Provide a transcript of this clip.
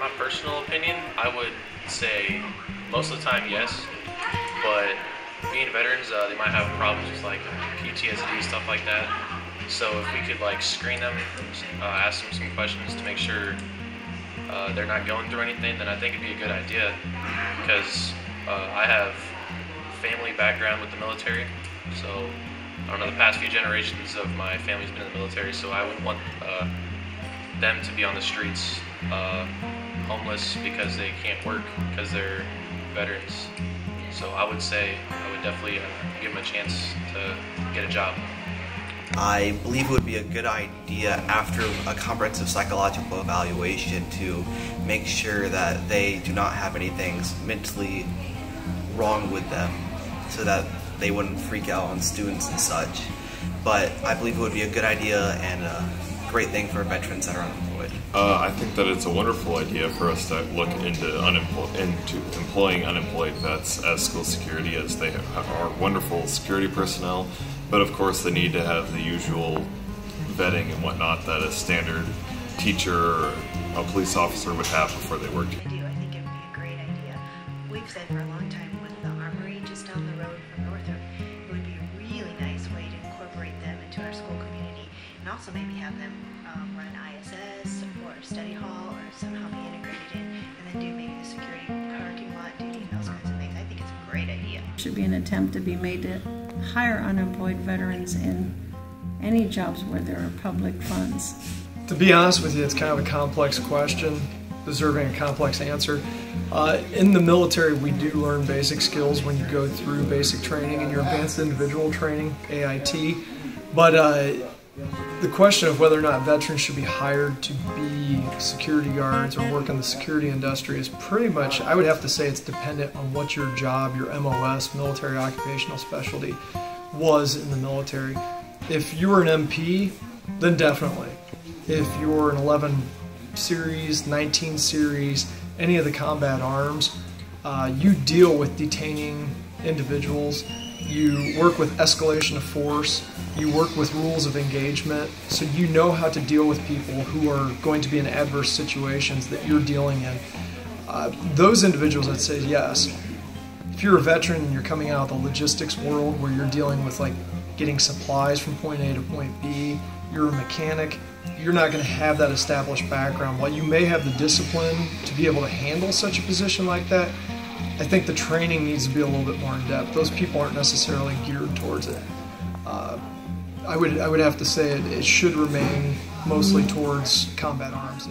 my personal opinion, I would say most of the time yes, but being veterans, they might have problems with like PTSD, stuff like that. So if we could like screen them, ask them some questions to make sure they're not going through anything, then I think it'd be a good idea, because I have family background with the military, so I don't know, the past few generations of my family's been in the military, so I wouldn't want them to be on the streets homeless because they can't work because they're veterans. So I would say I would definitely give them a chance to get a job. I believe it would be a good idea after a comprehensive psychological evaluation to make sure that they do not have anything mentally wrong with them, so that they wouldn't freak out on students and such. But I believe it would be a good idea and a great thing for veterans that are unemployed. I think that it's a wonderful idea for us to look into employing unemployed vets as school security, as they are wonderful security personnel. But of course they need to have the usual vetting and whatnot that a standard teacher or a police officer would have before they work. I do. I think it would be a great idea. We've said for a long time with the armory just down the road from Northrop, it would be a really nice way to incorporate them into our school community, and also maybe have them run ISS or study hall or somehow be integrated in, and then do maybe the security parking lot duty and those kinds of things. I think it's a great idea. Should be an attempt to be made to hire unemployed veterans in any jobs where there are public funds. To be honest with you, it's kind of a complex question, deserving a complex answer. In the military, we do learn basic skills when you go through basic training and your advanced individual training, AIT. But the question of whether or not veterans should be hired to be security guards or work in the security industry is pretty much, I would have to say, it's dependent on what your job, your MOS, military occupational specialty, was in the military. If you were an MP, then definitely. If you're an 11 series, 19 series, any of the combat arms, you deal with detaining individuals, you work with escalation of force, you work with rules of engagement, so you know how to deal with people who are going to be in adverse situations that you're dealing in. Those individuals, I'd say yes. If you're a veteran and you're coming out of the logistics world where you're dealing with like getting supplies from point A to point B, you're a mechanic, you're not going to have that established background. While you may have the discipline to be able to handle such a position like that, I think the training needs to be a little bit more in depth. Those people aren't necessarily geared towards it. I would have to say it should remain mostly towards combat arms.